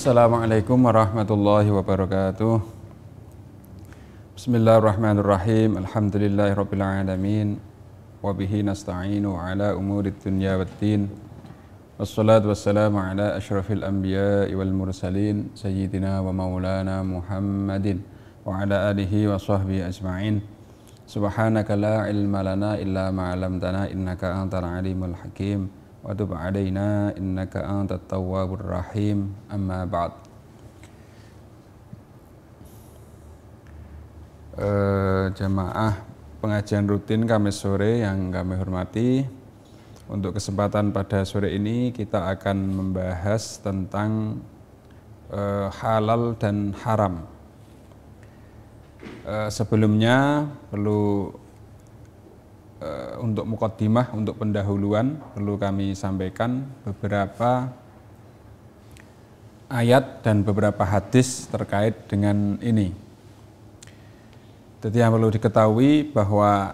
Assalamualaikum warahmatullahi wabarakatuh. Bismillahirrahmanirrahim. Alhamdulillahirabbil alamin. Wa bihi nasta'inu ala umurid dunya waddin. Wassalatu wassalamu ala asyrafil anbiya'i wal mursalin sayyidina wa maulana Muhammadin wa ala alihi wa sahbihi ajma'in. Subhanaka la ilma lana illa ma 'allamtana innaka antal alimul hakim. Wa tub 'alaina innaka antat tawwabur rahim. Amma ba'd. Jamaah pengajian rutin Kamis sore yang kami hormati, untuk kesempatan pada sore ini kita akan membahas tentang halal dan haram. Sebelumnya perlu untuk muqaddimah, untuk pendahuluan, perlu kami sampaikan beberapa ayat dan beberapa hadis terkait dengan ini. Jadi yang perlu diketahui bahwa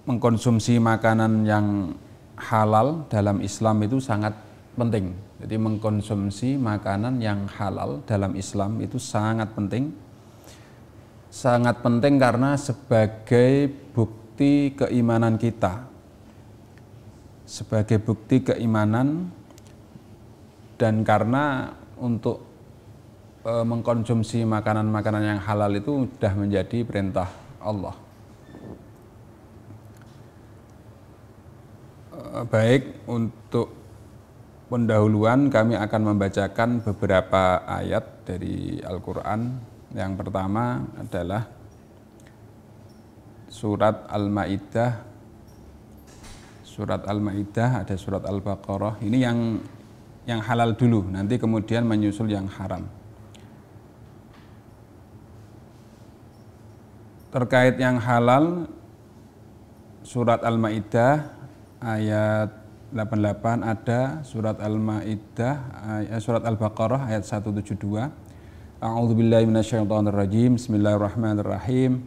mengkonsumsi makanan yang halal dalam Islam itu sangat penting. Jadi mengkonsumsi makanan yang halal dalam Islam itu sangat penting. Sangat penting karena sebagai bukti keimanan kita. Sebagai bukti keimanan, dan karena untuk mengkonsumsi makanan-makanan yang halal itu sudah menjadi perintah Allah. Baik, untuk pendahuluan kami akan membacakan beberapa ayat dari Al-Quran. Yang pertama adalah surat Al-Maidah. Surat Al-Maidah, ada surat Al-Baqarah. Ini yang halal dulu, nanti kemudian menyusul yang haram. Terkait yang halal, surat Al-Maidah ayat 88 ada, surat Al-Maidah, surat Al-Baqarah ayat 172. A'udzubillahi minasyaitonirrajim. Bismillahirrahmanirrahim.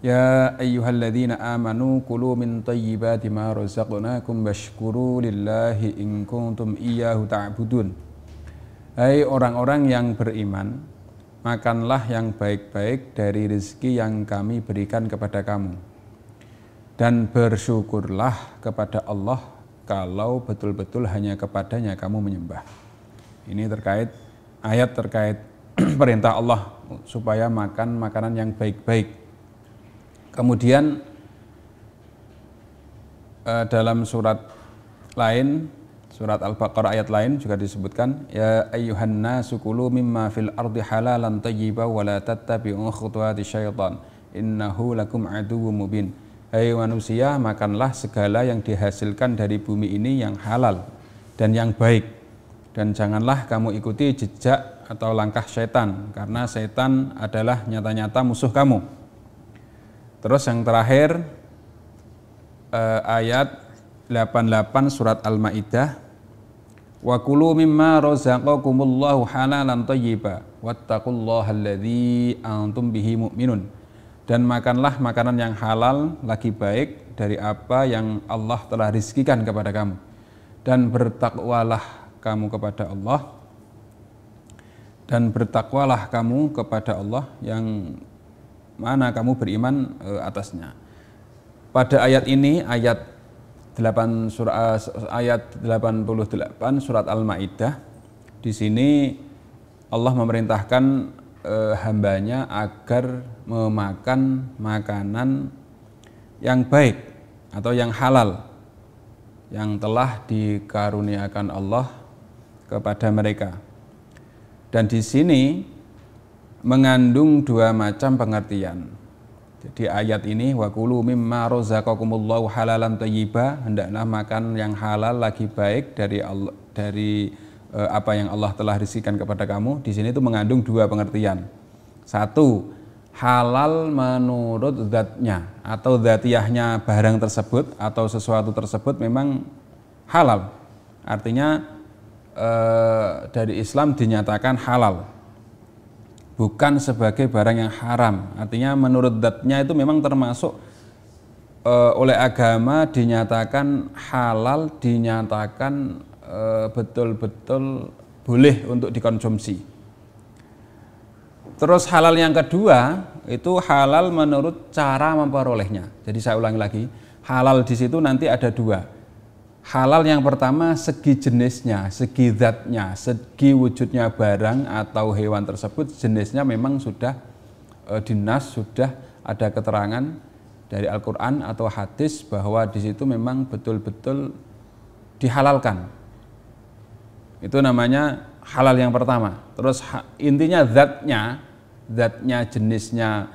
Ya ayyuhalladzina amanu kulu min thayyibati ma razaqnakum washkuru lillahi in kuntum iyyahu ta'budun. Hai orang-orang yang beriman, makanlah yang baik-baik dari rezeki yang kami berikan kepada kamu, dan bersyukurlah kepada Allah kalau betul-betul hanya kepadanya kamu menyembah. Ini terkait ayat terkait perintah Allah supaya makan makanan yang baik-baik. Kemudian dalam surat lain, surat Al-Baqarah ayat lain juga disebutkan, ya ayyuhan nasu kulu mimma fil ardi halalan thayyiban wa la tattabi'u khutuwati syaitan innahu lakum aduwwum mubin. Hai manusia, makanlah segala yang dihasilkan dari bumi ini yang halal dan yang baik, dan janganlah kamu ikuti jejak atau langkah setan, karena setan adalah nyata-nyata musuh kamu. Terus yang terakhir ayat 88 surat Al-Maidah, wa kulu mimma razaqakumullahu halalan thayyiban wattaqullaha alladzi antum bihi mu'minun. Dan makanlah makanan yang halal lagi baik dari apa yang Allah telah rizkikan kepada kamu, dan bertakwalah kamu kepada Allah, dan bertakwalah kamu kepada Allah yang mana kamu beriman atasnya. Pada ayat ini, ayat 88 surat Al-Maidah, di sini Allah memerintahkan hambanya agar memakan makanan yang baik atau yang halal yang telah dikaruniakan Allah kepada mereka. Dan di sini mengandung dua macam pengertian. Jadi ayat ini, wa kulu mimma razaqakumullahu halalan thayyiban, hendaklah makan yang halal lagi baik dari Allah, dari apa yang Allah telah rizkikan kepada kamu. Di sini itu mengandung dua pengertian. Satu, halal menurut zatnya atau dzatiyahnya barang tersebut atau sesuatu tersebut memang halal. Artinya dari Islam dinyatakan halal, bukan sebagai barang yang haram. Artinya menurut zatnya itu memang termasuk oleh agama dinyatakan halal, dinyatakan betul-betul boleh untuk dikonsumsi. Terus halal yang kedua itu halal menurut cara memperolehnya. Jadi saya ulangi lagi, halal di situ nanti ada dua. Halal yang pertama segi jenisnya, segi zatnya, segi wujudnya barang atau hewan tersebut jenisnya memang sudah dinas, sudah ada keterangan dari Al-Quran atau hadis bahwa di situ memang betul-betul dihalalkan. Itu namanya halal yang pertama. Terus intinya zatnya jenisnya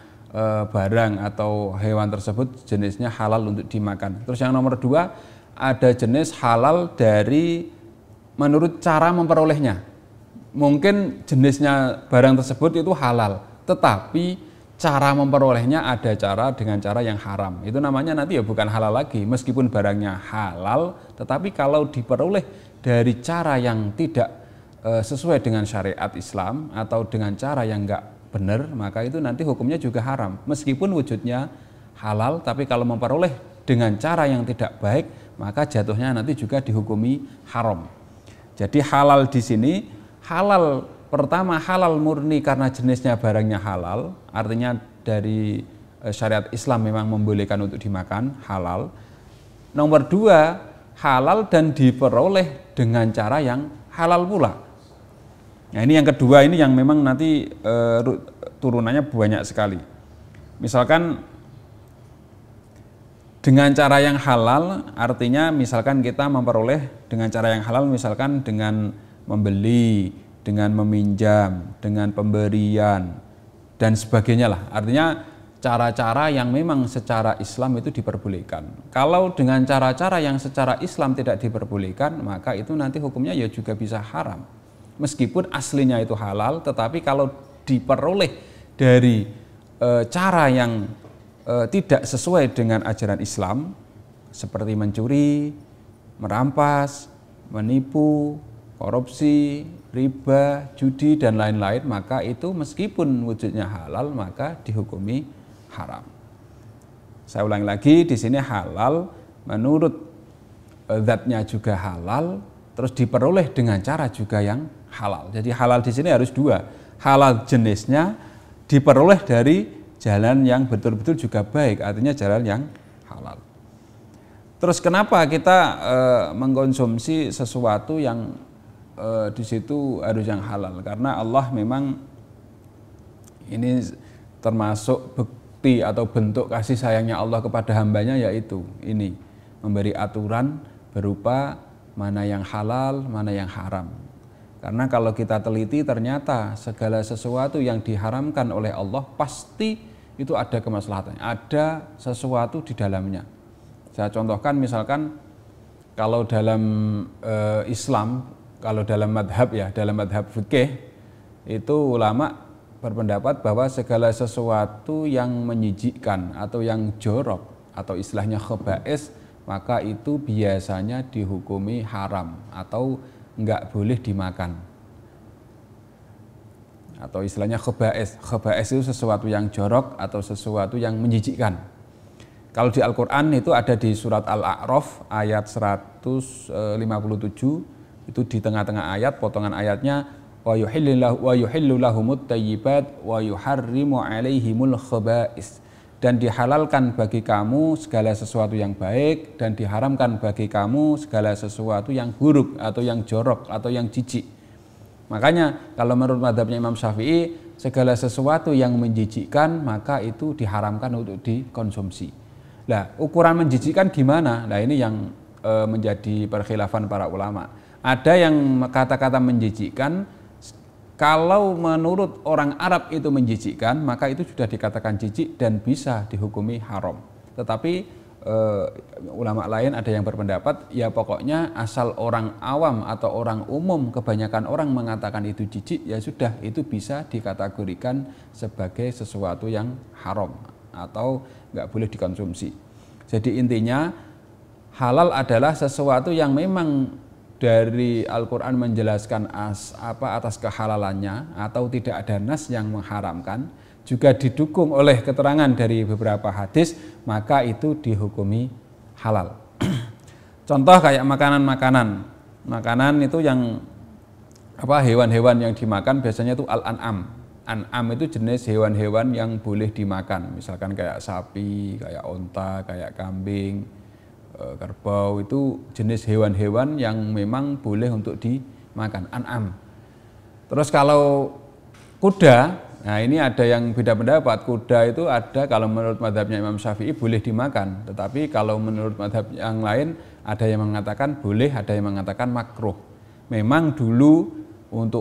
barang atau hewan tersebut jenisnya halal untuk dimakan. Terus yang nomor dua, ada jenis halal dari menurut cara memperolehnya. Mungkin jenisnya barang tersebut itu halal, tetapi cara memperolehnya ada dengan cara yang haram. Itu namanya nanti ya bukan halal lagi. Meskipun barangnya halal, tetapi kalau diperoleh dari cara yang tidak sesuai dengan syariat Islam atau dengan cara yang enggak benar, maka itu nanti hukumnya juga haram. Meskipun wujudnya halal, tapi kalau memperoleh dengan cara yang tidak baik, maka jatuhnya nanti juga dihukumi haram. Jadi halal di sini, halal pertama halal murni karena jenisnya barangnya halal, artinya dari syariat Islam memang membolehkan untuk dimakan, halal. Nomor dua, halal dan diperoleh dengan cara yang halal pula. Nah ini yang kedua, ini yang memang nanti turunannya banyak sekali. Misalkan dengan cara yang halal, artinya misalkan kita memperoleh dengan cara yang halal, misalkan dengan membeli, dengan meminjam, dengan pemberian, dan sebagainya lah. Artinya cara-cara yang memang secara Islam itu diperbolehkan. Kalau dengan cara-cara yang secara Islam tidak diperbolehkan, maka itu nanti hukumnya ya juga bisa haram. Meskipun aslinya itu halal, tetapi kalau diperoleh dari cara yang tidak sesuai dengan ajaran Islam, seperti mencuri, merampas, menipu, korupsi, riba, judi, dan lain-lain, maka itu meskipun wujudnya halal, maka dihukumi haram. Saya ulangi lagi, di sini halal menurut zatnya juga halal, terus diperoleh dengan cara juga yang halal. Jadi halal di sini harus dua, halal jenisnya diperoleh dari jalan yang betul-betul juga baik, artinya jalan yang halal. Terus kenapa kita mengkonsumsi sesuatu yang di situ harus yang halal? Karena Allah memang ini termasuk bukti atau bentuk kasih sayangnya Allah kepada hambanya, yaitu ini memberi aturan berupa mana yang halal, mana yang haram. Karena kalau kita teliti ternyata segala sesuatu yang diharamkan oleh Allah pasti itu ada kemaslahatannya, ada sesuatu di dalamnya. Saya contohkan misalkan kalau dalam Islam, kalau dalam madhab ya, dalam madhab fikih itu ulama berpendapat bahwa segala sesuatu yang menjijikkan atau yang jorok atau istilahnya khaba'is, maka itu biasanya dihukumi haram atau enggak boleh dimakan. Atau istilahnya khaba'is. Khaba'is itu sesuatu yang jorok atau sesuatu yang menjijikkan. Kalau di Al-Quran itu ada di surat Al-A'raf ayat 157, itu di tengah-tengah ayat, potongan ayatnya wa yuhillu lahumut thayyibat wa yuharrimu alaihimul khaba'is. Dan dihalalkan bagi kamu segala sesuatu yang baik dan diharamkan bagi kamu segala sesuatu yang buruk atau yang jorok atau yang jijik. Makanya kalau menurut mazhabnya Imam Syafi'i, segala sesuatu yang menjijikkan maka itu diharamkan untuk dikonsumsi. Nah, ukuran menjijikkan gimana? Nah, ini yang menjadi perkhilafan para ulama. Ada yang kata-kata menjijikkan, kalau menurut orang Arab itu menjijikkan, maka itu sudah dikatakan jijik dan bisa dihukumi haram. Tetapi ulama lain ada yang berpendapat, ya pokoknya asal orang awam atau orang umum, kebanyakan orang mengatakan itu jijik, ya sudah itu bisa dikategorikan sebagai sesuatu yang haram atau nggak boleh dikonsumsi. Jadi intinya halal adalah sesuatu yang memang dari Al-Quran menjelaskan atas kehalalannya atau tidak ada nas yang mengharamkan, juga didukung oleh keterangan dari beberapa hadis, maka itu dihukumi halal. Contoh kayak makanan-makanan. Makanan itu yang hewan-hewan yang dimakan biasanya itu al-an'am. An'am itu jenis hewan-hewan yang boleh dimakan, misalkan kayak sapi, kayak onta, kayak kambing, kerbau, itu jenis hewan-hewan yang memang boleh untuk dimakan, an'am. Terus kalau kuda, nah ini ada yang beda pendapat. Kuda itu ada, kalau menurut mazhabnya Imam Syafi'i boleh dimakan, tetapi kalau menurut mazhab yang lain ada yang mengatakan boleh, ada yang mengatakan makruh. Memang dulu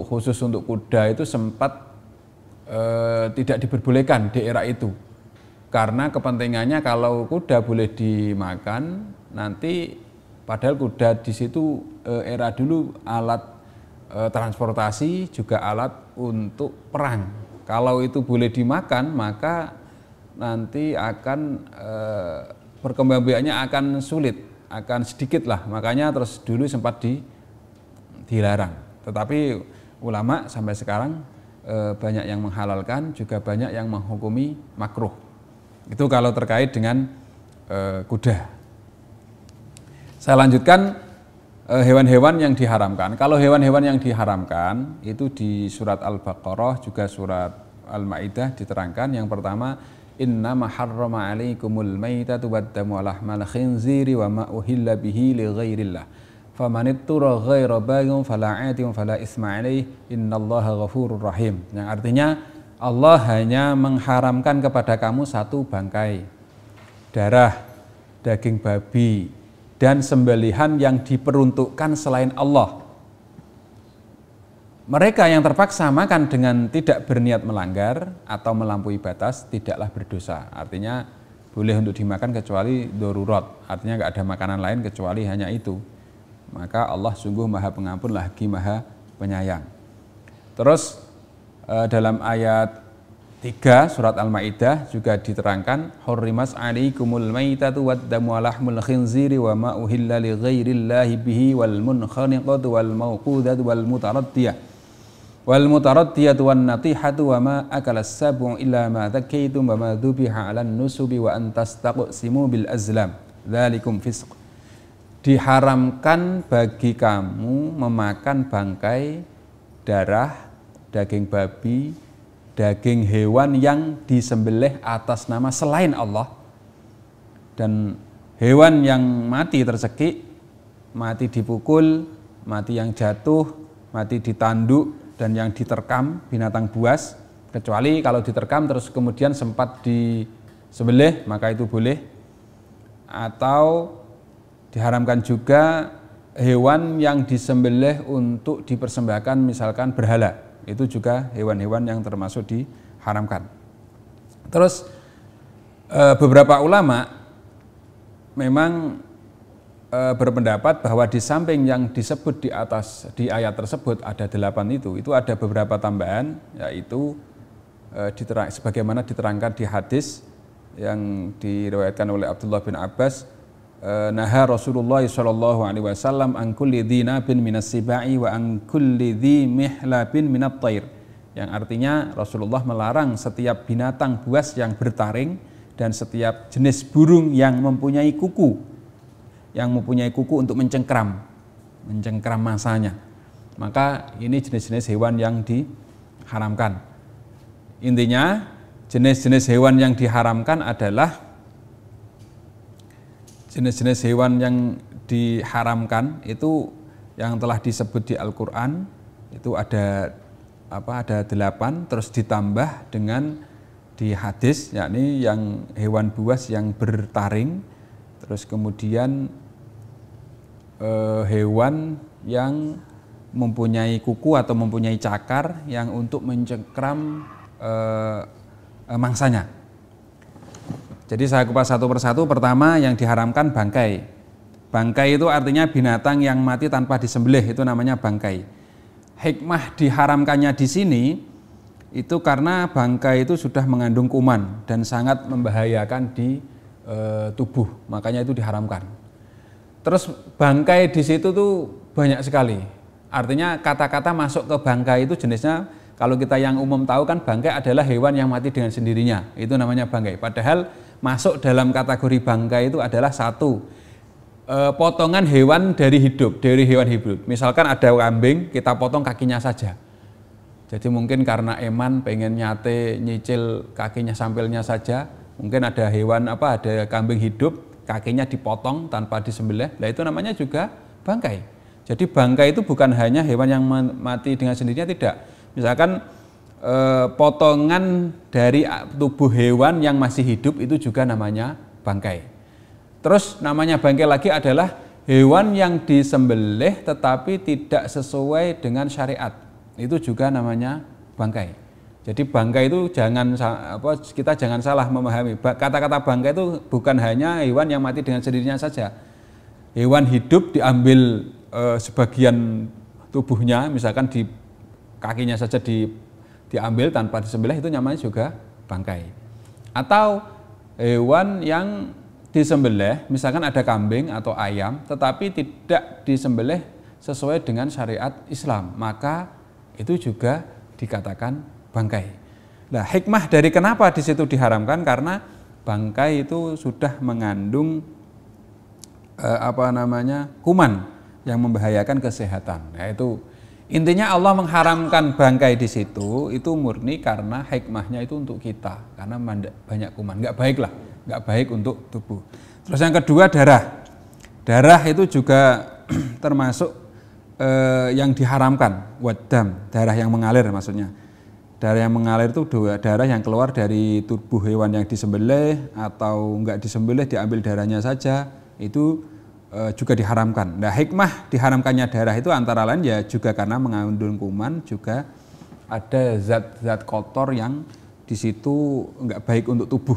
khusus untuk kuda itu sempat tidak diperbolehkan di era itu, karena kepentingannya kalau kuda boleh dimakan nanti, padahal kuda di situ era dulu alat transportasi, juga alat untuk perang. Kalau itu boleh dimakan maka nanti akan perkembangbiakannya akan sulit, akan sedikit lah, makanya terus dulu sempat dilarang. Tetapi ulama sampai sekarang banyak yang menghalalkan, juga banyak yang menghukumi makruh. Itu kalau terkait dengan kuda. Saya lanjutkan hewan-hewan yang diharamkan. Kalau hewan-hewan yang diharamkan itu di surat Al-Baqarah juga surat Al-Maidah diterangkan. Yang pertama, innama harrama 'alaikumul maitatu wad-damu wa lahmal khinziri wa ma uhilla bihi li ghairillah. Famanittura ghaira baghin fala 'atun fala isma 'alaihi innallaha ghafurur rahim. Yang artinya Allah hanya mengharamkan kepada kamu satu bangkai, darah, daging babi, dan sembelihan yang diperuntukkan selain Allah. Mereka yang terpaksa makan dengan tidak berniat melanggar atau melampaui batas tidaklah berdosa. Artinya boleh untuk dimakan kecuali darurat, artinya nggak ada makanan lain kecuali hanya itu. Maka Allah sungguh Maha Pengampun lagi Maha Penyayang. Terus dalam ayat 3 surat Al-Maidah juga diterangkan, hurrimas 'alaikumul maitatu wad-damu wa lahmul khinziri wa ma uhilla li ghairillahi bihi wal munkhaniqatu wal mawqudatu wal mutaraddiyatu wan natihatu wa ma akalas sab'u illa ma dzakaitum wa ma dzubiha 'alan nusubi wa an tastaqsimu bil azlam dzalikum fisq. Diharamkan bagi kamu memakan bangkai, darah, daging babi, daging hewan yang disembelih atas nama selain Allah, dan hewan yang mati tercekik, mati dipukul, mati yang jatuh, mati ditanduk, dan yang diterkam binatang buas, kecuali kalau diterkam terus kemudian sempat disembelih maka itu boleh. Atau diharamkan juga hewan yang disembelih untuk dipersembahkan misalkan berhala, itu juga hewan-hewan yang termasuk diharamkan. Terus beberapa ulama memang berpendapat bahwa di samping yang disebut di ayat tersebut ada 8 itu ada beberapa tambahan, yaitu sebagaimana diterangkan di hadis yang diriwayatkan oleh Abdullah bin Abbas, naha Rasulullah sallallahu alaihi wasallam an kulli dhinabin minas sibai wa an kulli dhi mihlabin minat thair. Yang artinya Rasulullah melarang setiap binatang buas yang bertaring dan setiap jenis burung yang mempunyai kuku untuk mencengkram masanya. Maka ini jenis-jenis hewan yang diharamkan. Intinya jenis-jenis hewan yang diharamkan adalah jenis-jenis hewan yang diharamkan itu yang telah disebut di Al-Quran itu ada 8, terus ditambah dengan di hadis, yakni yang hewan buas yang bertaring, terus kemudian hewan yang mempunyai kuku atau mempunyai cakar yang untuk mencengkram mangsanya. Jadi saya kupas satu persatu. Pertama yang diharamkan bangkai. Bangkai itu artinya binatang yang mati tanpa disembelih, itu namanya bangkai. Hikmah diharamkannya di sini itu karena bangkai itu sudah mengandung kuman dan sangat membahayakan di tubuh, makanya itu diharamkan. Terus bangkai di situ tuh banyak sekali. Artinya kata-kata masuk ke bangkai itu jenisnya, kalau kita yang umum tahu kan bangkai adalah hewan yang mati dengan sendirinya, itu namanya bangkai. Padahal masuk dalam kategori bangkai itu adalah satu, potongan hewan dari hewan hidup. Misalkan ada kambing, kita potong kakinya saja. Jadi mungkin karena eman pengen nyicil kakinya sampilnya saja, mungkin ada ada kambing hidup, kakinya dipotong tanpa disembelih. Nah itu namanya juga bangkai. Jadi bangkai itu bukan hanya hewan yang mati dengan sendirinya, tidak. Misalkan potongan dari tubuh hewan yang masih hidup itu juga namanya bangkai. Terus namanya bangkai lagi adalah hewan yang disembelih tetapi tidak sesuai dengan syariat. Itu juga namanya bangkai. Jadi bangkai itu kita jangan salah memahami. Kata-kata bangkai itu bukan hanya hewan yang mati dengan sendirinya saja. Hewan hidup diambil sebagian tubuhnya, misalkan di kakinya saja diambil tanpa disembelih, itu namanya juga bangkai. Atau hewan yang disembelih, misalkan ada kambing atau ayam, tetapi tidak disembelih sesuai dengan syariat Islam, maka itu juga dikatakan bangkai. Nah, hikmah dari kenapa di situ diharamkan, karena bangkai itu sudah mengandung kuman yang membahayakan kesehatan. Nah, itu intinya Allah mengharamkan bangkai di situ itu murni karena hikmahnya itu untuk kita, karena banyak kuman, nggak baik untuk tubuh. Terus yang kedua darah itu juga termasuk yang diharamkan, wadam, darah yang mengalir maksudnya. Darah yang mengalir itu darah yang keluar dari tubuh hewan yang disembelih atau nggak disembelih, diambil darahnya saja, itu juga diharamkan. Nah, hikmah diharamkannya darah itu antara lain ya juga karena mengandung kuman, juga ada zat-zat kotor yang di situ nggak baik untuk tubuh.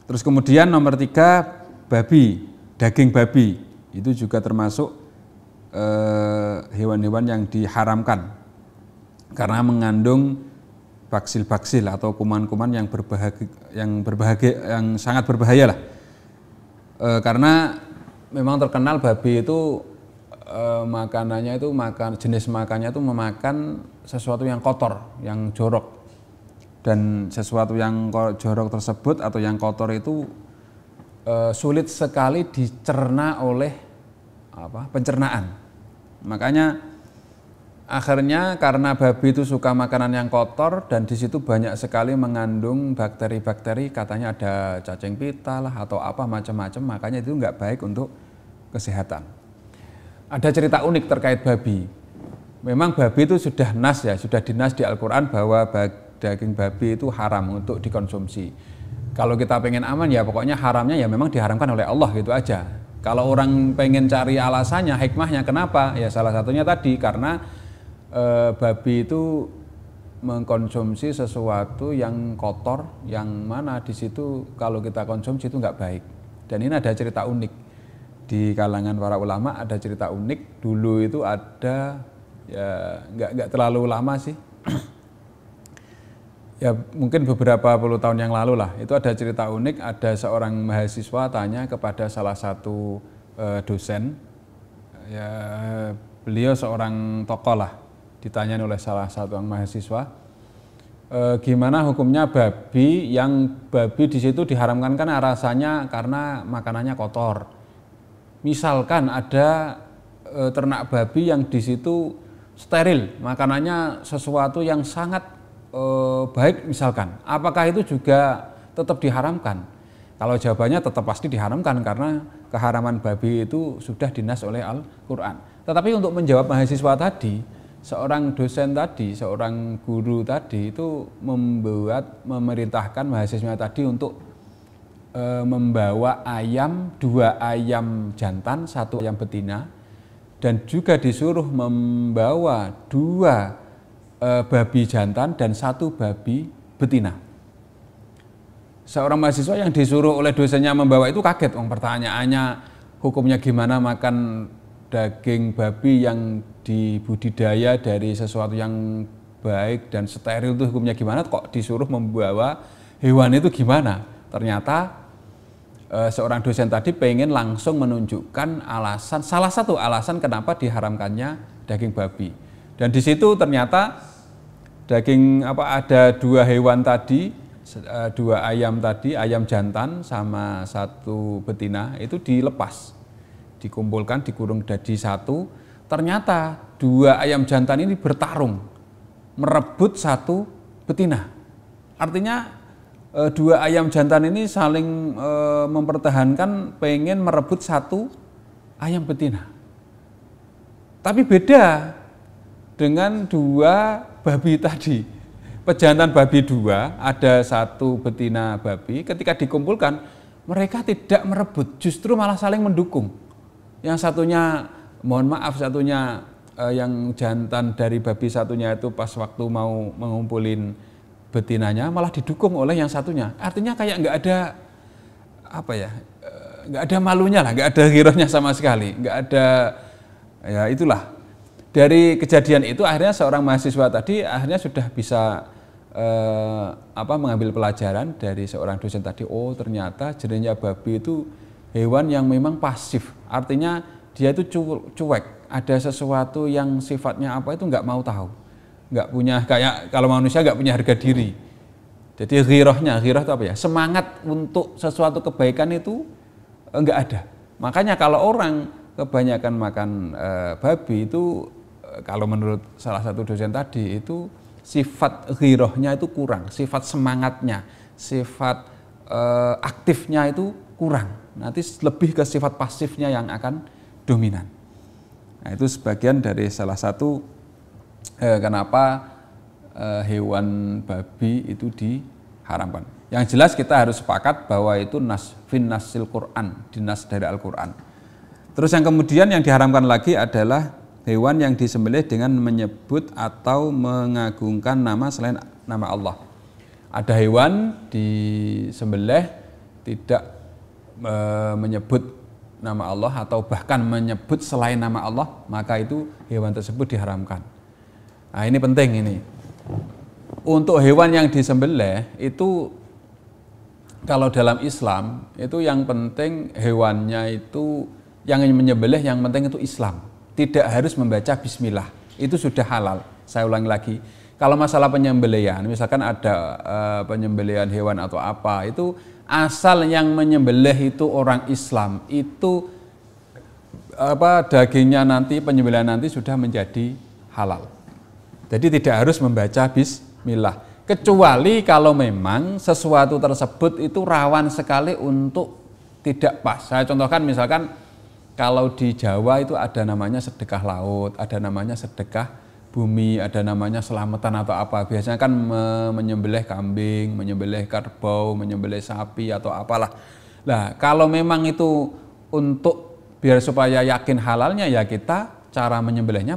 Terus kemudian nomor 3, babi, daging babi itu juga termasuk hewan-hewan yang diharamkan karena mengandung baksil-baksil atau kuman-kuman yang sangat berbahaya lah. Karena memang terkenal babi itu makanannya itu jenis makannya itu memakan sesuatu yang kotor, yang jorok, dan sesuatu yang jorok tersebut atau yang kotor itu sulit sekali dicerna oleh pencernaan. Makanya akhirnya karena babi itu suka makanan yang kotor dan di situ banyak sekali mengandung bakteri-bakteri, katanya ada cacing pita lah atau apa macam-macam, makanya itu nggak baik untuk kesehatan. Ada cerita unik terkait babi. Memang babi itu sudah dinas di Al-Quran bahwa daging babi itu haram untuk dikonsumsi. Kalau kita pengen aman ya pokoknya haramnya ya memang diharamkan oleh Allah gitu aja. Kalau orang pengen cari alasannya, hikmahnya kenapa? Ya salah satunya tadi karena babi itu mengkonsumsi sesuatu yang kotor, yang mana di situ kalau kita konsumsi itu nggak baik. Dan ini ada cerita unik di kalangan para ulama, ada cerita unik. Dulu itu ada, ya nggak terlalu lama sih, ya mungkin beberapa puluh tahun yang lalu lah. Itu ada cerita unik, ada seorang mahasiswa tanya kepada salah satu dosen, ya beliau seorang tokoh lah, ditanya oleh salah satu mahasiswa, gimana hukumnya babi di situ diharamkan kan rasanya karena makanannya kotor. Misalkan ada ternak babi yang di situ steril, makanannya sesuatu yang sangat baik misalkan, apakah itu juga tetap diharamkan? Kalau jawabannya tetap pasti diharamkan karena keharaman babi itu sudah dinas oleh Al-Quran. Tetapi untuk menjawab mahasiswa tadi, seorang dosen tadi, seorang guru tadi itu memerintahkan mahasiswa tadi untuk membawa 2 ayam jantan, 1 ayam betina, dan juga disuruh membawa 2 babi jantan dan 1 babi betina. Seorang mahasiswa yang disuruh oleh dosennya membawa itu kaget. Pertanyaannya hukumnya gimana makan daging babi yang dibudidaya dari sesuatu yang baik dan steril itu hukumnya gimana, kok disuruh membawa hewan itu gimana? Ternyata seorang dosen tadi pengen langsung menunjukkan salah satu alasan kenapa diharamkannya daging babi. Dan di situ ternyata ada 2 hewan tadi, 2 ayam tadi, ayam jantan sama 1 betina itu dilepas. dikumpulkan, dikurung jadi satu. Ternyata 2 ayam jantan ini bertarung, merebut 1 betina. Artinya 2 ayam jantan ini saling mempertahankan pengen merebut 1 ayam betina. Tapi beda dengan 2 babi tadi. Pejantan babi 2, ada 1 betina babi, ketika dikumpulkan mereka tidak merebut, justru malah saling mendukung. Yang satunya, mohon maaf, satunya yang jantan dari babi satunya itu pas waktu mau mengumpulin betinanya malah didukung oleh yang satunya. Artinya kayak nggak ada nggak ada malunya lah, nggak ada ghirahnya sama sekali, nggak ada, ya itulah. Dari kejadian itu akhirnya seorang mahasiswa tadi akhirnya sudah bisa mengambil pelajaran dari seorang dosen tadi. Oh, ternyata jenisnya babi itu hewan yang memang pasif, artinya dia itu cuek, ada sesuatu yang sifatnya apa itu nggak mau tahu, nggak punya, kayak kalau manusia nggak punya harga diri. Jadi ghirah itu apa ya, semangat untuk sesuatu kebaikan itu nggak ada. Makanya kalau orang kebanyakan makan babi itu, kalau menurut salah satu dosen tadi itu sifat ghirahnya itu kurang, sifat semangatnya, sifat aktifnya itu kurang. Nanti lebih ke sifat pasifnya yang akan dominan. Nah, itu sebagian dari salah satu kenapa hewan babi itu diharamkan. Yang jelas kita harus sepakat bahwa itu nasil Quran, dinas dari Al-Quran. Terus yang kemudian yang diharamkan lagi adalah hewan yang disembelih dengan menyebut atau mengagungkan nama selain nama Allah. Ada hewan disembelih tidak menyebut nama Allah atau bahkan menyebut selain nama Allah, maka itu hewan tersebut diharamkan. Nah, ini penting ini. Untuk hewan yang disembelih itu, kalau dalam Islam itu yang penting hewannya itu, yang menyembelih yang penting itu Islam. Tidak harus membaca bismillah, itu sudah halal. Saya ulangi lagi, kalau masalah penyembelihan, misalkan ada penyembelihan hewan atau apa, itu asal yang menyembelih itu orang Islam, itu dagingnya nanti, penyembelihan nanti sudah menjadi halal. Jadi tidak harus membaca bismillah, kecuali kalau memang sesuatu tersebut itu rawan sekali untuk tidak pas. Saya contohkan, misalkan kalau di Jawa itu ada namanya sedekah laut, ada namanya sedekah bumi, ada namanya selamatan atau apa. Biasanya kan menyembelih kambing, menyembelih kerbau, menyembelih sapi atau apalah. Nah, kalau memang itu untuk biar supaya yakin halalnya, ya kita cara menyembelihnya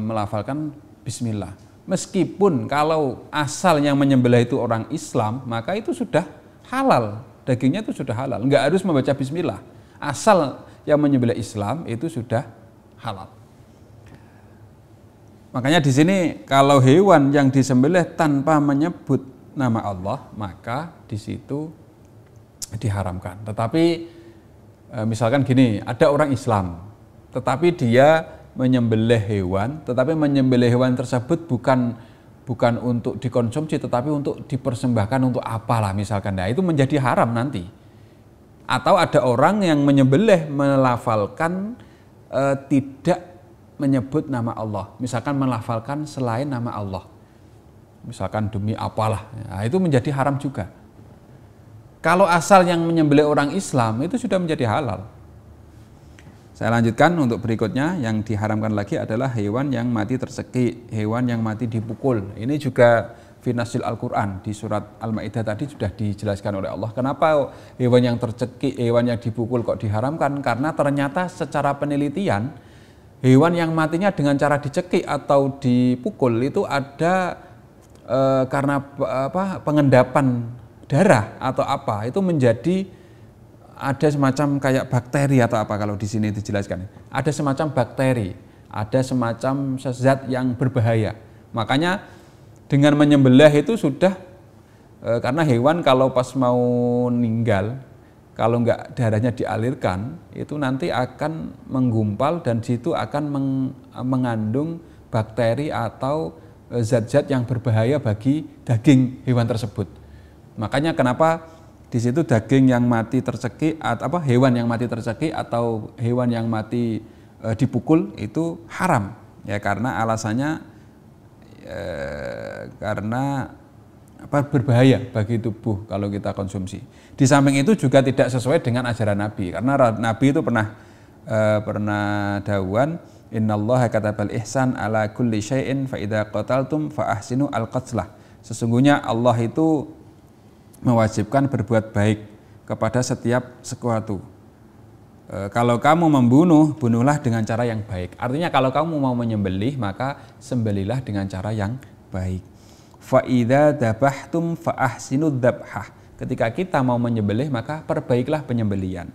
melafalkan bismillah. Meskipun kalau asal yang menyembelih itu orang Islam, maka itu sudah halal, dagingnya itu sudah halal, nggak harus membaca bismillah. Asal yang menyembelih Islam itu sudah halal. Makanya di sini kalau hewan yang disembelih tanpa menyebut nama Allah, maka di situ diharamkan. Tetapi misalkan gini, ada orang Islam, tetapi dia menyembelih hewan, tetapi menyembelih hewan tersebut bukan untuk dikonsumsi, tetapi untuk dipersembahkan untuk apalah misalkan. Nah, itu menjadi haram nanti. Atau ada orang yang menyembelih melafalkan tidak menyebut nama Allah, misalkan melafalkan selain nama Allah, misalkan demi apalah, nah, itu menjadi haram juga. Kalau asal yang menyembelih orang Islam itu sudah menjadi halal. Saya lanjutkan untuk berikutnya, yang diharamkan lagi adalah hewan yang mati tercekik, hewan yang mati dipukul. Ini juga finasil Al-Quran, di surat Al-Ma'idah tadi sudah dijelaskan oleh Allah. Kenapa hewan yang tercekik, hewan yang dipukul kok diharamkan? Karena ternyata secara penelitian, hewan yang matinya dengan cara dicekik atau dipukul itu ada karena pengendapan darah atau apa, itu menjadi ada semacam kayak bakteri atau apa, kalau di sini dijelaskan. Ada semacam bakteri, ada semacam zat yang berbahaya. Makanya dengan menyembelih itu sudah, karena hewan kalau pas mau meninggal, kalau nggak darahnya dialirkan, itu nanti akan menggumpal dan situ akan mengandung bakteri atau zat-zat yang berbahaya bagi daging hewan tersebut. Makanya kenapa di situ daging yang mati tercekik atau hewan yang mati tercekik atau hewan yang mati dipukul itu haram ya, karena alasannya karena berbahaya bagi tubuh kalau kita konsumsi. Di samping itu juga tidak sesuai dengan ajaran Nabi, karena Nabi itu pernah dawuhan, innallaha katabal ihsan ala kulli syai'in fa idza qataltum fa ahsinu al qatlah. Sesungguhnya Allah itu mewajibkan berbuat baik kepada setiap sesuatu. Kalau kamu membunuh, bunuhlah dengan cara yang baik. Artinya kalau kamu mau menyembelih, maka sembelihlah dengan cara yang baik. Fa idza dzabhtum fa ahsinu dzabhah. Ketika kita mau menyembelih, maka perbaiklah penyembelihan.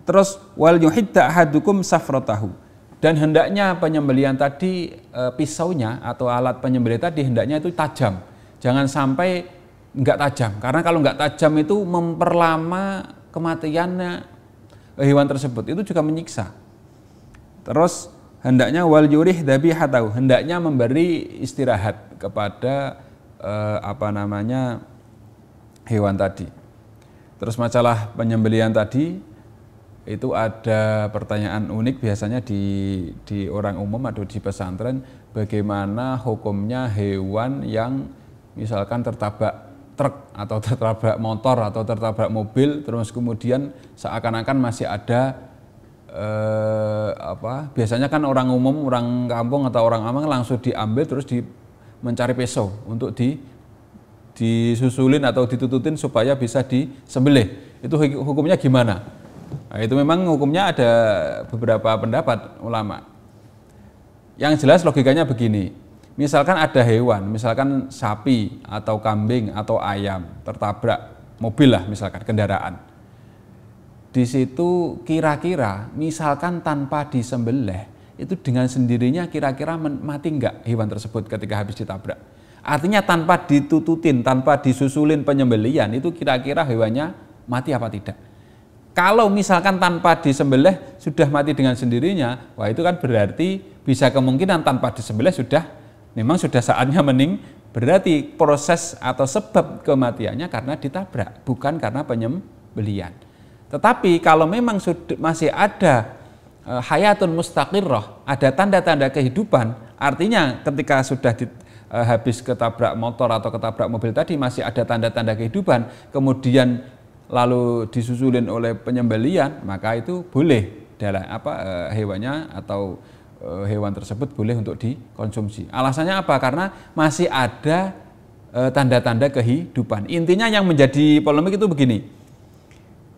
Terus wal yuhidda ahadukum safratahu. Dan hendaknya penyembelihan tadi, pisaunya atau alat penyembelih tadi hendaknya itu tajam. Jangan sampai enggak tajam, karena kalau enggak tajam itu memperlama kematiannya hewan tersebut, itu juga menyiksa. Terus hendaknya wal yurih dzabihatahu, hendaknya memberi istirahat kepada hewan tadi. Terus masalah penyembelihan tadi itu ada pertanyaan unik biasanya di orang umum atau di pesantren, bagaimana hukumnya hewan yang misalkan tertabrak truk atau tertabrak motor atau tertabrak mobil, terus kemudian seakan-akan masih ada biasanya kan orang umum, orang kampung atau orang awam langsung diambil terus mencari pisau untuk disusulin atau ditututin supaya bisa disembelih. Itu hukumnya gimana? Nah, itu memang hukumnya ada beberapa pendapat ulama. Yang jelas logikanya begini. Misalkan ada hewan, misalkan sapi atau kambing atau ayam tertabrak mobil lah, misalkan kendaraan. Di situ kira-kira misalkan tanpa disembelih, itu dengan sendirinya kira-kira mati enggak hewan tersebut ketika habis ditabrak. Artinya tanpa ditututin, tanpa disusulin penyembelihan, itu kira-kira hewannya mati apa tidak. Kalau misalkan tanpa disembelih sudah mati dengan sendirinya, wah itu kan berarti bisa kemungkinan tanpa disembelih memang sudah saatnya berarti proses atau sebab kematiannya karena ditabrak, bukan karena penyembelihan. Tetapi kalau memang masih ada hayatun mustaqirrah, ada tanda-tanda kehidupan, artinya ketika sudah habis ketabrak motor atau ketabrak mobil tadi masih ada tanda-tanda kehidupan, kemudian lalu disusulin oleh penyembelihan, maka itu boleh hewannya atau hewan tersebut boleh untuk dikonsumsi. Alasannya apa? Karena masih ada tanda-tanda kehidupan. Intinya yang menjadi polemik itu begini.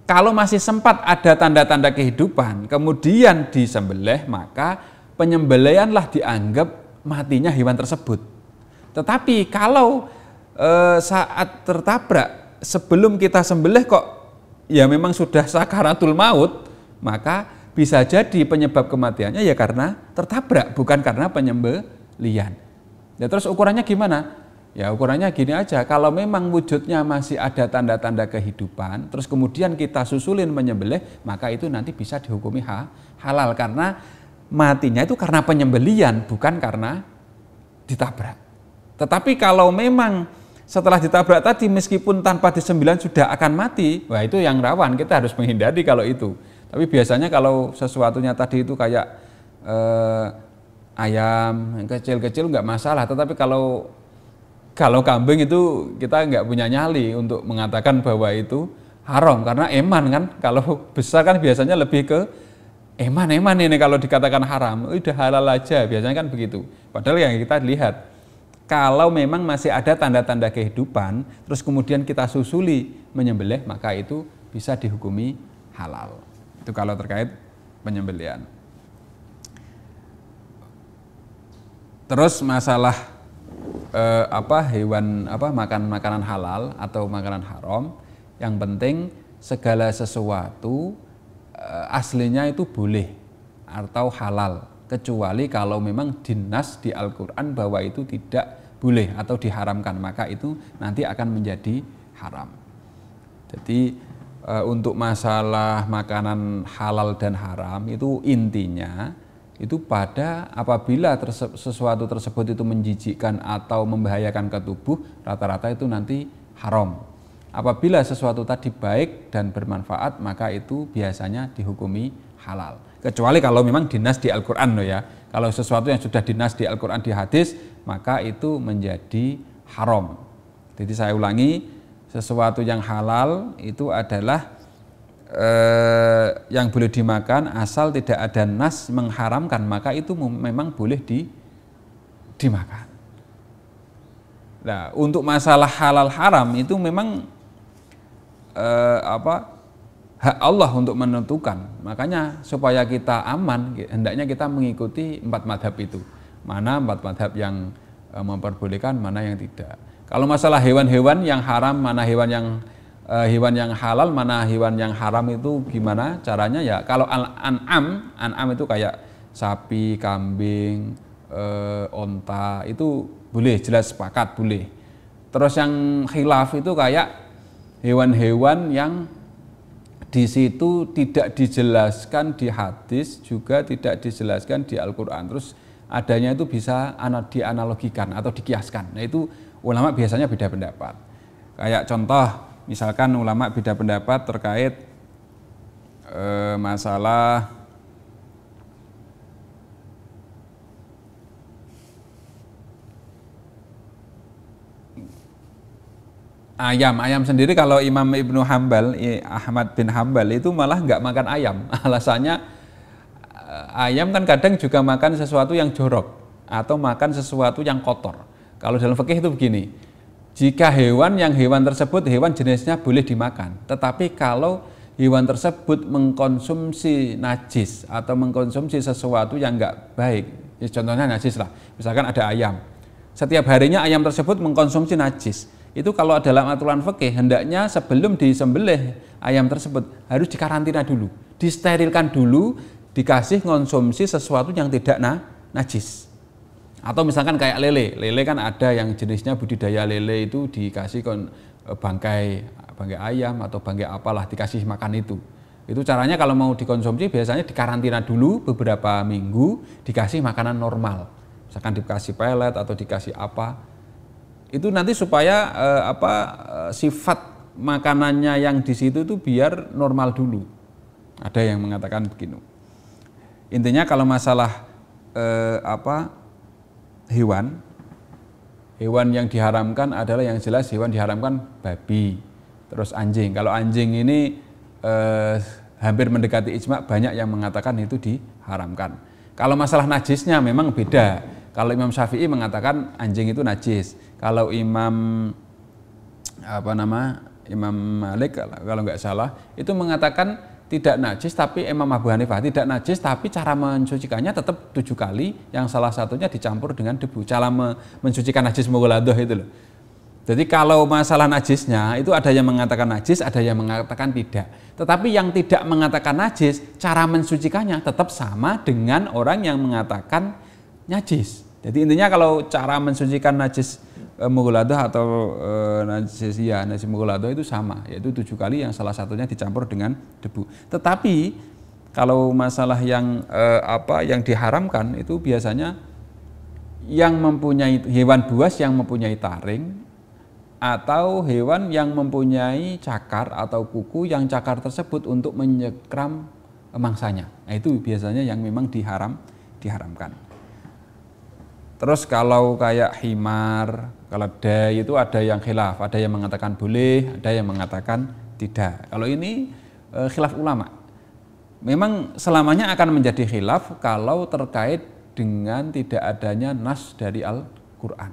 Kalau masih sempat ada tanda-tanda kehidupan, kemudian disembelih, maka penyembelihanlah dianggap matinya hewan tersebut. Tetapi kalau saat tertabrak, sebelum kita sembelih kok ya memang sudah sakaratul maut, maka bisa jadi penyebab kematiannya ya karena tertabrak, bukan karena penyembelihan. Ya terus ukurannya gimana? Ya ukurannya gini aja, kalau memang wujudnya masih ada tanda-tanda kehidupan, terus kemudian kita susulin menyembelih, maka itu nanti bisa dihukumi halal, karena matinya itu karena penyembelihan, bukan karena ditabrak. Tetapi kalau memang setelah ditabrak tadi meskipun tanpa disembelih sudah akan mati, wah itu yang rawan, kita harus menghindari kalau itu. Tapi biasanya kalau sesuatunya tadi itu kayak ayam kecil-kecil nggak masalah. Tetapi kalau kambing itu kita nggak punya nyali untuk mengatakan bahwa itu haram, karena eman kan. Kalau besar kan biasanya lebih ke eman ini kalau dikatakan haram, udah halal aja biasanya kan begitu. Padahal yang kita lihat kalau memang masih ada tanda-tanda kehidupan, terus kemudian kita susuli menyembelih, maka itu bisa dihukumi halal. Itu kalau terkait penyembelihan. Terus masalah makan makanan halal atau makanan haram, yang penting segala sesuatu aslinya itu boleh atau halal, kecuali kalau memang dinas di Al-Quran bahwa itu tidak boleh atau diharamkan, maka itu nanti akan menjadi haram. Jadi untuk masalah makanan halal dan haram itu intinya itu pada apabila sesuatu tersebut itu menjijikkan atau membahayakan ke tubuh, rata-rata itu nanti haram. apabila sesuatu tadi baik dan bermanfaat, maka itu biasanya dihukumi halal. Kecuali kalau memang dinas di Al-Quran loh ya. Kalau sesuatu yang sudah dinas di Al-Quran, di hadis, maka itu menjadi haram. Jadi saya ulangi, sesuatu yang halal itu adalah yang boleh dimakan asal tidak ada nas mengharamkan, maka itu memang boleh dimakan. Nah, untuk masalah halal haram itu memang hak Allah untuk menentukan. Makanya supaya kita aman, hendaknya kita mengikuti 4 mazhab itu. Mana 4 mazhab yang memperbolehkan, mana yang tidak. Kalau masalah hewan-hewan yang haram, mana hewan yang halal, mana hewan yang haram, itu gimana caranya ya? Kalau an'am itu kayak sapi, kambing, onta, itu boleh, jelas sepakat boleh. Terus yang khilaf itu kayak hewan-hewan yang di situ tidak dijelaskan di hadis, juga tidak dijelaskan di Al-Quran. Terus adanya itu bisa dianalogikan atau dikiaskan. Nah itu ulama biasanya beda pendapat. Kayak contoh, misalkan ulama beda pendapat terkait masalah ayam sendiri. Kalau Imam Ibnu Hambal, Ahmad bin Hambal itu malah nggak makan ayam. Alasannya ayam kan kadang juga makan sesuatu yang jorok atau makan sesuatu yang kotor. Kalau dalam fikih itu begini, jika hewan tersebut hewan jenisnya boleh dimakan, tetapi kalau hewan tersebut mengkonsumsi najis atau mengkonsumsi sesuatu yang nggak baik, ya contohnya najis lah, misalkan ada ayam, setiap harinya ayam tersebut mengkonsumsi najis, itu kalau dalam aturan fikih hendaknya sebelum disembelih ayam tersebut harus dikarantina dulu, disterilkan dulu, dikasih konsumsi sesuatu yang tidak najis. Atau misalkan kayak lele kan ada yang jenisnya budidaya lele itu dikasih bangkai ayam atau bangkai apalah, dikasih makan itu. Itu caranya kalau mau dikonsumsi biasanya dikarantina dulu beberapa minggu, dikasih makanan normal. Misalkan dikasih pelet atau dikasih apa. Itu nanti supaya sifat makanannya yang di situ itu biar normal dulu. Ada yang mengatakan begini. Intinya kalau masalah hewan yang diharamkan adalah yang jelas hewan diharamkan babi, terus anjing. Kalau anjing ini hampir mendekati ijma, banyak yang mengatakan itu diharamkan. Kalau masalah najisnya memang beda. Kalau Imam Syafi'i mengatakan anjing itu najis. Kalau Imam Malik kalau nggak salah itu mengatakan tidak najis, tapi Imam Abu Hanifah tidak najis, tapi cara mensucikannya tetap 7 kali, yang salah satunya dicampur dengan debu. Cara mensucikan najis mughaladah itu loh. Jadi kalau masalah najisnya itu ada yang mengatakan najis, ada yang mengatakan tidak. Tetapi yang tidak mengatakan najis, cara mensucikannya tetap sama dengan orang yang mengatakan najis. Jadi intinya kalau cara mensucikan najis mughaladah atau najis mughaladah itu sama, yaitu 7 kali, yang salah satunya dicampur dengan debu. Tetapi kalau masalah yang yang diharamkan itu biasanya yang mempunyai hewan buas yang mempunyai taring, atau hewan yang mempunyai cakar atau kuku yang cakar tersebut untuk menyekram mangsanya. Nah, itu biasanya yang memang diharamkan. Terus kalau kayak himar, keledai itu ada yang khilaf, ada yang mengatakan boleh, ada yang mengatakan tidak. Kalau ini khilaf ulama. Memang selamanya akan menjadi khilaf kalau terkait dengan tidak adanya nas dari Al-Quran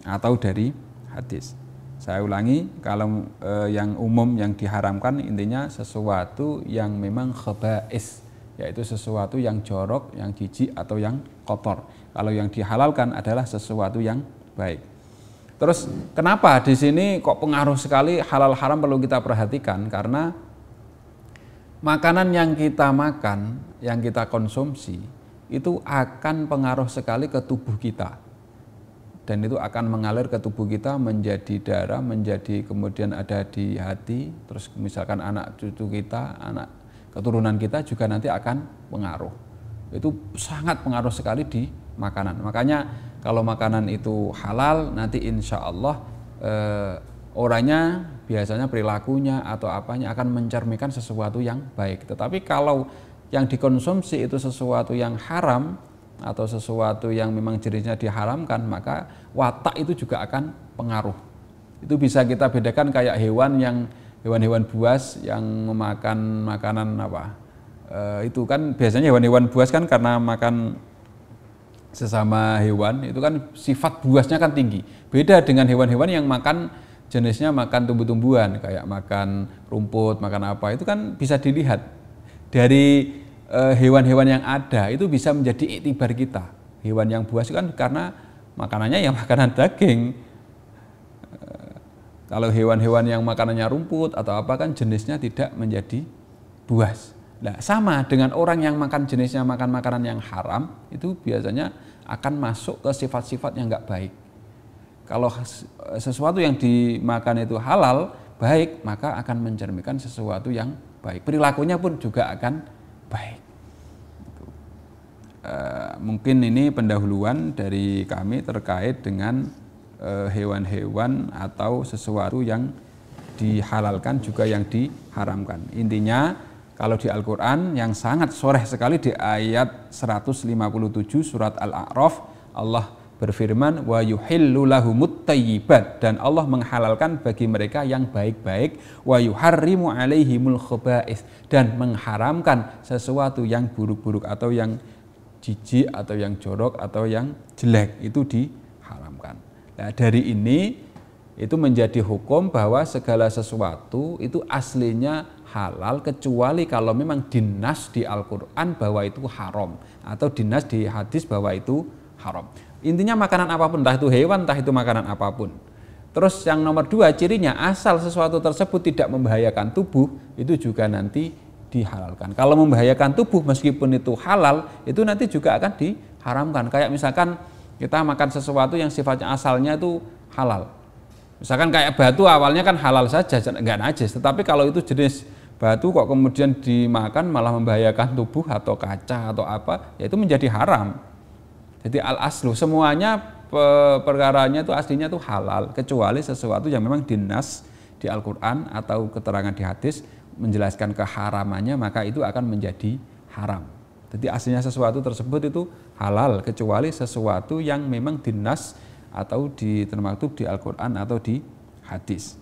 atau dari hadis. Saya ulangi, kalau yang umum yang diharamkan intinya sesuatu yang memang khaba'is, yaitu sesuatu yang jorok, yang jijik atau yang kotor. Kalau yang dihalalkan adalah sesuatu yang baik. Terus kenapa di sini kok pengaruh sekali halal haram perlu kita perhatikan? Karena makanan yang kita makan, yang kita konsumsi itu akan pengaruh sekali ke tubuh kita. Dan itu akan mengalir ke tubuh kita menjadi darah, menjadi kemudian ada di hati, terus misalkan anak cucu kita, anak keturunan kita juga nanti akan pengaruh. Itu sangat pengaruh sekali di makanan. Makanya kalau makanan itu halal, nanti insya Allah orangnya biasanya perilakunya atau apanya akan mencerminkan sesuatu yang baik. Tetapi kalau yang dikonsumsi itu sesuatu yang haram atau sesuatu yang memang jenisnya diharamkan, maka watak itu juga akan pengaruh. Itu bisa kita bedakan kayak hewan-hewan buas yang memakan makanan apa? Itu kan biasanya hewan-hewan buas kan karena makan sesama hewan itu kan sifat buasnya kan tinggi. Beda dengan hewan-hewan yang makan jenisnya makan tumbuh-tumbuhan kayak makan rumput, makan apa, itu kan bisa dilihat dari hewan-hewan yang ada itu bisa menjadi iktibar kita. Hewan yang buas kan karena makanannya ya makanan daging. Kalau hewan-hewan yang makanannya rumput atau apa kan jenisnya tidak menjadi buas. Nah, sama dengan orang yang makan jenisnya makan makanan yang haram, itu biasanya akan masuk ke sifat-sifat yang enggak baik. Kalau sesuatu yang dimakan itu halal, baik, maka akan mencerminkan sesuatu yang baik. Perilakunya pun juga akan baik. Mungkin ini pendahuluan dari kami terkait dengan hewan-hewan atau sesuatu yang dihalalkan juga yang diharamkan. Intinya kalau di Al-Quran yang sangat soreh sekali di ayat 157 surat Al-A'raf, Allah berfirman wa yuhillu lahumut thayyibat, dan Allah menghalalkan bagi mereka yang baik-baik, wa yuharrimu alaihimul khaba'ith, dan mengharamkan sesuatu yang buruk-buruk atau yang jijik atau yang jorok atau yang jelek, itu diharamkan. Nah, dari ini itu menjadi hukum bahwa segala sesuatu itu aslinya halal kecuali kalau memang dinas di Al-Quran bahwa itu haram atau dinas di hadis bahwa itu haram. Intinya makanan apapun, entah itu hewan, entah itu makanan apapun. Terus yang nomor dua, cirinya asal sesuatu tersebut tidak membahayakan tubuh, itu juga nanti dihalalkan. Kalau membahayakan tubuh meskipun itu halal, itu nanti juga akan diharamkan. Kayak misalkan kita makan sesuatu yang sifatnya asalnya itu halal. Misalkan kayak batu awalnya kan halal saja, enggak najis. Tetapi kalau itu jenis batu kok kemudian dimakan malah membahayakan tubuh atau kaca atau apa, ya itu menjadi haram. Jadi al-aslu semuanya perkaranya itu aslinya itu halal kecuali sesuatu yang memang dinas di Al-Quran atau keterangan di hadis menjelaskan keharamannya, maka itu akan menjadi haram. Jadi aslinya sesuatu tersebut itu halal kecuali sesuatu yang memang dinas atau termaktub di Al-Quran atau di hadis.